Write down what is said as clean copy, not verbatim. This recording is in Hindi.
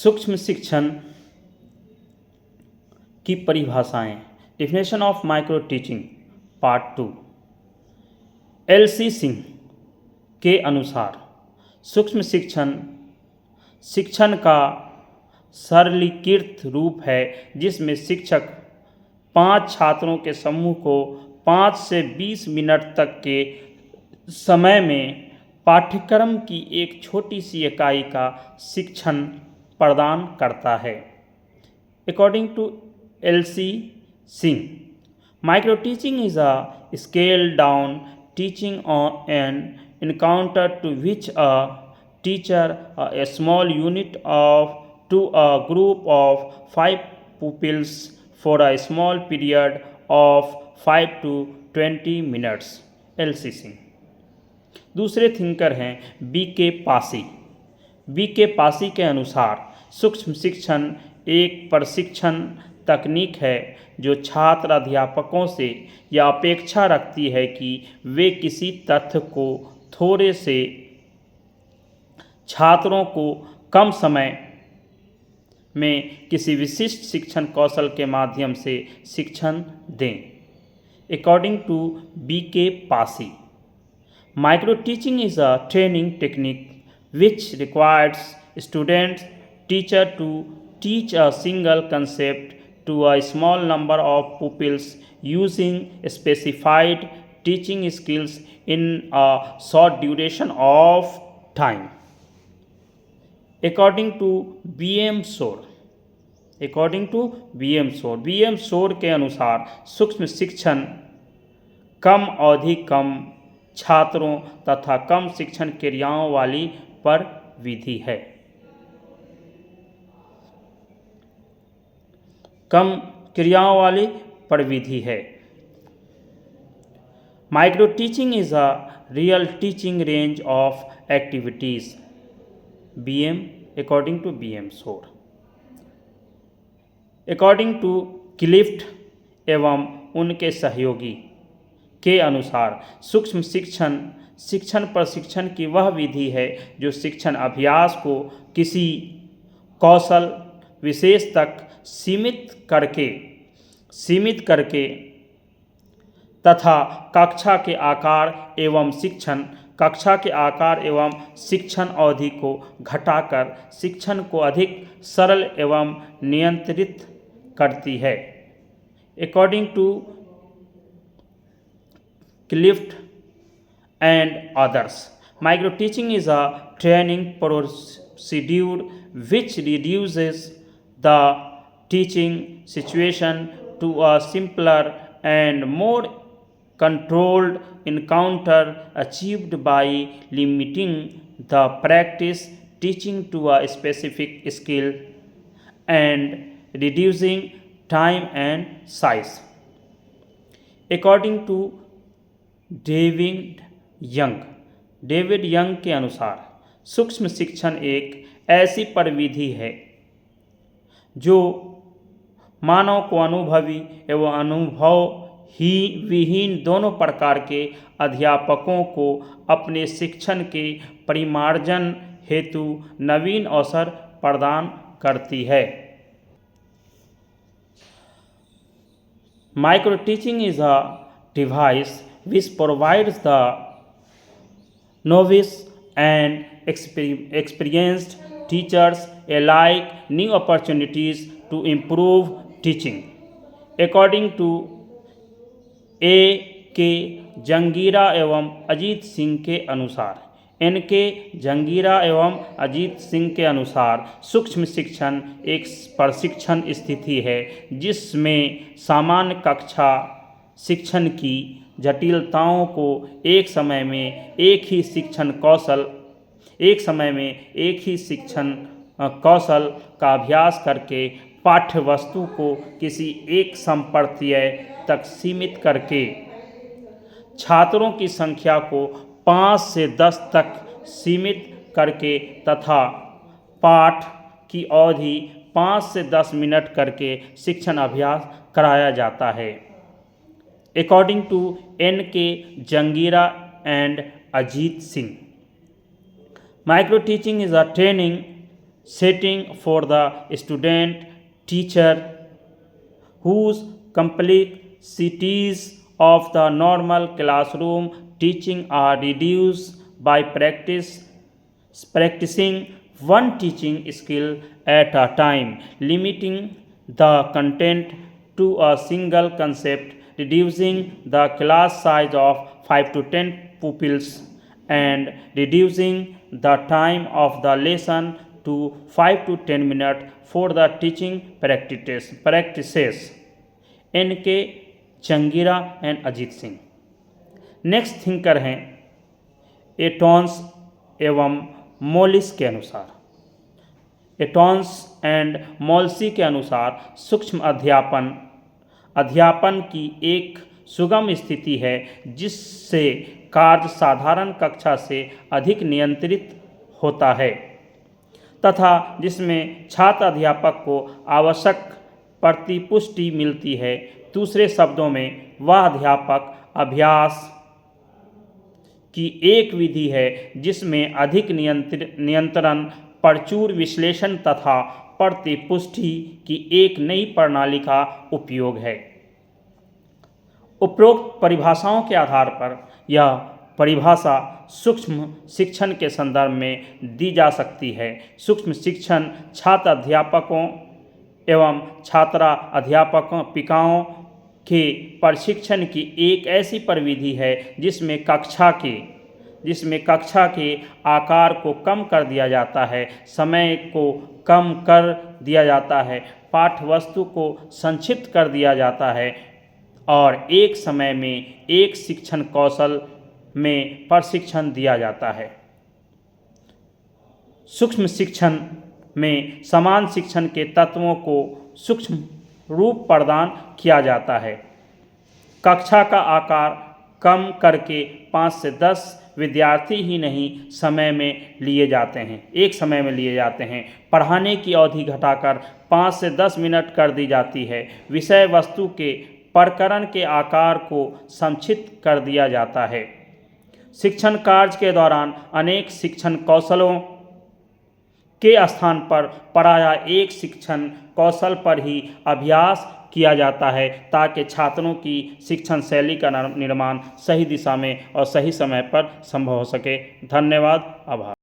सूक्ष्म शिक्षण की परिभाषाएं। Definition of micro teaching part 2। LC. Singh के अनुसार सूक्ष्म शिक्षण शिक्षण का सरलीकृत रूप है जिसमें शिक्षक 5 छात्रों के समूह को 5 से 20 मिनट तक के समय में पाठ्यक्रम की एक छोटी सी इकाई का शिक्षण प्रदान करता है। According to L.C. Singh, micro teaching is a scaled down teaching on an encounter to which a teacher a small unit of to a group of 5 pupils for a small period of 5 to 20 minutes। L.C. Singh। दूसरे थिंकर हैं बी.के. पासी। बी.के. पासी के अनुसार सूक्ष्म शिक्षण एक प्रशिक्षण तकनीक है जो छात्र अध्यापकों से यह अपेक्षा रखती है कि वे किसी तथ्य को थोड़े से छात्रों को कम समय में किसी विशिष्ट शिक्षण कौशल के माध्यम से शिक्षण दें। According to B.K. Pasi, micro teaching is a training technique which requires students teacher to teach a single concept to a small number of pupils using specified teaching skills in a short duration of time। According to B.M. Shore, B.M. Shore के अनुसार सूक्ष्म शिक्षण कम अवधि, कम छात्रों तथा कम शिक्षण क्रियाओं वाली पर विधि है। कम क्रियाओं वाली प्रविधि है। Micro teaching is a real teaching range of activities. According to B M. Shore. According to Clift एवं उनके सहयोगी के अनुसार सूक्ष्म शिक्षण प्रशिक्षण की वह विधि है जो शिक्षण अभ्यास को किसी कौशल विशेष तक सीमित करके तथा कक्षा के आकार एवं शिक्षण अवधि को घटाकर शिक्षण को अधिक सरल एवं नियंत्रित करती है। According to Clift and others, micro teaching is a training procedure which reduces the teaching situation to a simpler and more controlled encounter achieved by limiting the practice teaching to a specific skill and reducing time and size। According to David young के अनुसार सूक्ष्म शिक्षण एक ऐसी प्रविधि है जो मानव को अनुभवी एवं अनुभव ही विहीन दोनों प्रकार के अध्यापकों को अपने शिक्षण के परिमार्जन हेतु नवीन अवसर प्रदान करती है। Micro teaching is a device which provides the novice and experienced teachers alike new opportunities to improve teaching। According to A.K. Jungheera एवं अजीत सिंह के अनुसार N.K. जंगीरा एवं अजीत सिंह के अनुसार सूक्ष्म शिक्षण एक प्रशिक्षण स्थिति है जिसमें सामान्य कक्षा शिक्षण की जटिलताओं को एक समय में एक ही शिक्षण कौशल का अभ्यास करके पाठ्य वस्तु को किसी एक संप्रत्यय तक सीमित करके छात्रों की संख्या को 5 से 10 तक सीमित करके तथा पाठ की अवधि 5 से 10 मिनट करके शिक्षण अभ्यास कराया जाता है। According to N.K. Jungheera and Ajit Singh, micro teaching is a training setting for the student teacher whose complexities of the normal classroom teaching are reduced by practicing one teaching skill at a time, limiting the content to a single concept, reducing the class size of 5 to 10 pupils, and reducing the time of the lesson to 5 to 10 minutes for the teaching practices. N.K. Changira and Ajit Singh. Next thinker हैं एटॉन्स एवं मोलिस के अनुसार। एटॉन्स एंड मोल्सी के अनुसार सूक्ष्म अध्यापन की एक सुगम स्थिति है जिससे कार्य साधारण कक्षा से अधिक नियंत्रित होता है तथा जिसमें छात्र अध्यापक को आवश्यक प्रतिपुष्टि मिलती है। दूसरे शब्दों में वह अध्यापक अभ्यास की एक विधि है जिसमें अधिक नियंत्रण, प्रचुर विश्लेषण तथा प्रतिपुष्टि की एक नई प्रणाली का उपयोग है। उपरोक्त परिभाषाओं के आधार पर यह परिभाषा सूक्ष्म शिक्षण के संदर्भ में दी जा सकती है। सूक्ष्म शिक्षण छात्र अध्यापकों एवं छात्रा अध्यापकों के प्रशिक्षण की एक ऐसी प्रविधि है जिसमें कक्षा के आकार को कम कर दिया जाता है, समय को कम कर दिया जाता है, पाठ्यवस्तु को संक्षिप्त कर दिया जाता है और एक समय में एक शिक्षण कौशल में प्रशिक्षण दिया जाता है। सूक्ष्म शिक्षण में समान शिक्षण के तत्वों को सूक्ष्म रूप प्रदान किया जाता है। कक्षा का आकार कम करके 5 से 10 विद्यार्थी ही नहीं एक समय में लिए जाते हैं। पढ़ाने की अवधि घटाकर 5 से 10 मिनट कर दी जाती है। विषय वस्तु के प्रकरण के आकार को संक्षिप्त कर दिया जाता है। शिक्षण कार्य के दौरान अनेक शिक्षण कौशलों के स्थान पर प्रायः एक शिक्षण कौशल पर ही अभ्यास किया जाता है ताकि छात्रों की शिक्षण शैली का निर्माण सही दिशा में और सही समय पर संभव हो सके। धन्यवाद, आभार।